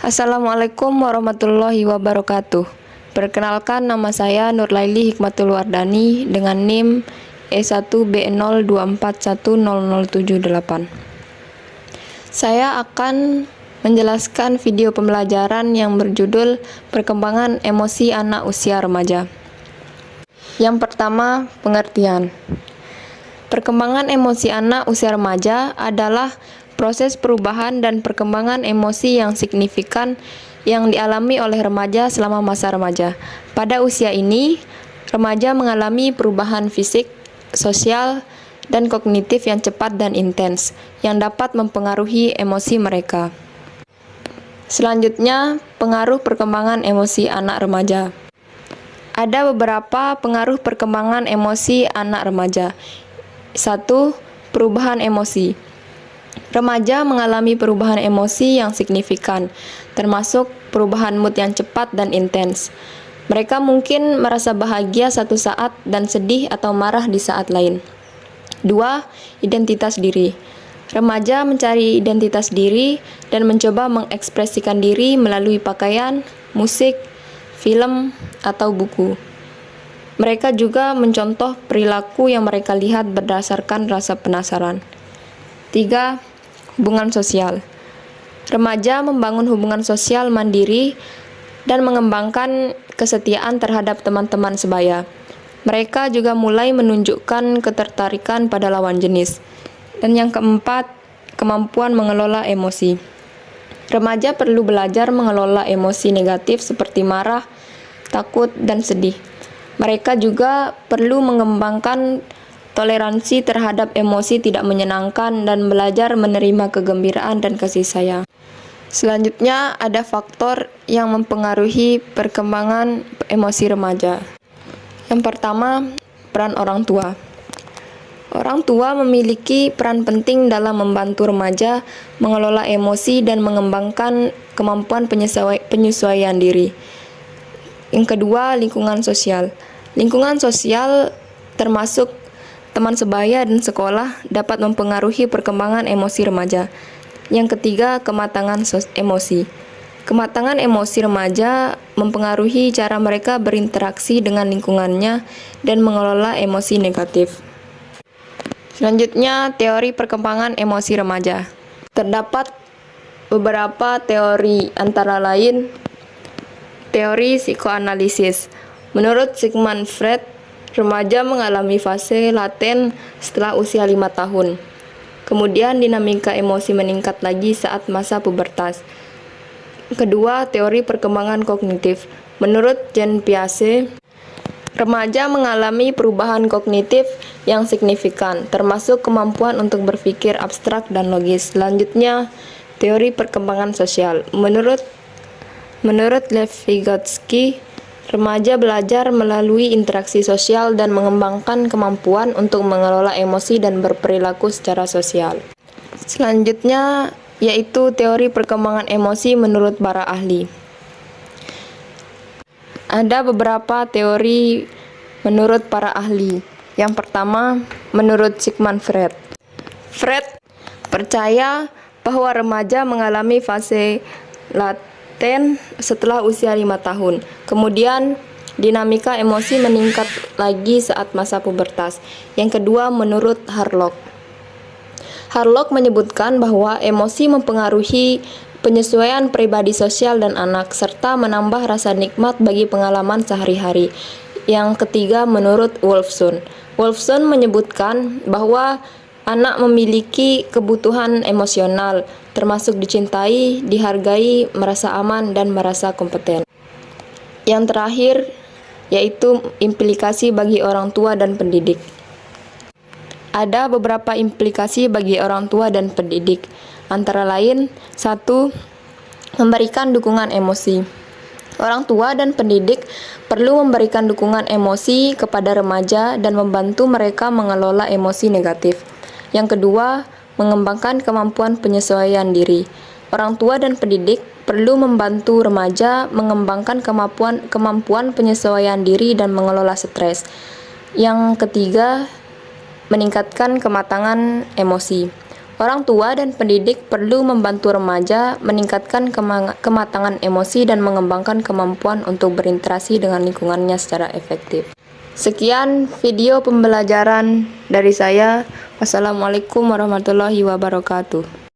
Assalamualaikum warahmatullahi wabarakatuh. Perkenalkan, nama saya Nurlaili Hikmatul Wardani dengan NIM E1B02410078. Saya akan menjelaskan video pembelajaran yang berjudul Perkembangan Emosi Anak Usia Remaja. Yang pertama, pengertian. Perkembangan emosi anak usia remaja adalah proses perubahan dan perkembangan emosi yang signifikan yang dialami oleh remaja selama masa remaja. Pada usia ini, remaja mengalami perubahan fisik, sosial, dan kognitif yang cepat dan intens, yang dapat mempengaruhi emosi mereka. Selanjutnya, pengaruh perkembangan emosi anak remaja. Ada beberapa pengaruh perkembangan emosi anak remaja. 1. Perubahan emosi. Remaja mengalami perubahan emosi yang signifikan, termasuk perubahan mood yang cepat dan intens. Mereka mungkin merasa bahagia satu saat dan sedih atau marah di saat lain. 2. Identitas diri. Remaja mencari identitas diri dan mencoba mengekspresikan diri melalui pakaian, musik, film, atau buku. Mereka juga mencontoh perilaku yang mereka lihat berdasarkan rasa penasaran. 3. Hubungan sosial. Remaja membangun hubungan sosial mandiri dan mengembangkan kesetiaan terhadap teman-teman sebaya. Mereka juga mulai menunjukkan ketertarikan pada lawan jenis. Dan yang keempat, kemampuan mengelola emosi. Remaja perlu belajar mengelola emosi negatif seperti marah, takut, dan sedih. Mereka juga perlu mengembangkan toleransi terhadap emosi tidak menyenangkan dan belajar menerima kegembiraan dan kasih sayang. Selanjutnya, ada faktor yang mempengaruhi perkembangan emosi remaja. Yang pertama, peran orang tua. Orang tua memiliki peran penting dalam membantu remaja mengelola emosi dan mengembangkan kemampuan penyesuaian diri. Yang kedua, lingkungan sosial. Lingkungan sosial termasuk teman sebaya dan sekolah dapat mempengaruhi perkembangan emosi remaja. Yang ketiga, kematangan emosi. Kematangan emosi remaja mempengaruhi cara mereka berinteraksi dengan lingkungannya dan mengelola emosi negatif. Selanjutnya, teori perkembangan emosi remaja. Terdapat beberapa teori, antara lain teori psikoanalisis. Menurut Sigmund Freud, remaja mengalami fase laten setelah usia 5 tahun. Kemudian dinamika emosi meningkat lagi saat masa pubertas. Kedua, teori perkembangan kognitif. Menurut Jean Piaget, remaja mengalami perubahan kognitif yang signifikan, termasuk kemampuan untuk berpikir abstrak dan logis. Selanjutnya, teori perkembangan sosial. Menurut Lev Vygotsky, remaja belajar melalui interaksi sosial dan mengembangkan kemampuan untuk mengelola emosi dan berperilaku secara sosial. Selanjutnya, yaitu teori perkembangan emosi menurut para ahli. Ada beberapa teori menurut para ahli. Yang pertama, menurut Sigmund Freud. Freud percaya bahwa remaja mengalami fase laten setelah usia 5 tahun. Kemudian, dinamika emosi meningkat lagi saat masa pubertas. Yang kedua, menurut Harlock. Harlock menyebutkan bahwa emosi mempengaruhi penyesuaian pribadi sosial dan anak, serta menambah rasa nikmat bagi pengalaman sehari-hari. Yang ketiga, menurut Wolfson. Wolfson menyebutkan bahwa anak memiliki kebutuhan emosional, termasuk dicintai, dihargai, merasa aman, dan merasa kompeten. Yang terakhir, yaitu implikasi bagi orang tua dan pendidik. Ada beberapa implikasi bagi orang tua dan pendidik, antara lain, 1. Memberikan dukungan emosi. Orang tua dan pendidik perlu memberikan dukungan emosi kepada remaja dan membantu mereka mengelola emosi negatif. Yang kedua, mengembangkan kemampuan penyesuaian diri. Orang tua dan pendidik perlu membantu remaja mengembangkan kemampuan penyesuaian diri dan mengelola stres. Yang ketiga, meningkatkan kematangan emosi. Orang tua dan pendidik perlu membantu remaja meningkatkan kematangan emosi dan mengembangkan kemampuan untuk berinteraksi dengan lingkungannya secara efektif. Sekian video pembelajaran dari saya. Wassalamualaikum warahmatullahi wabarakatuh.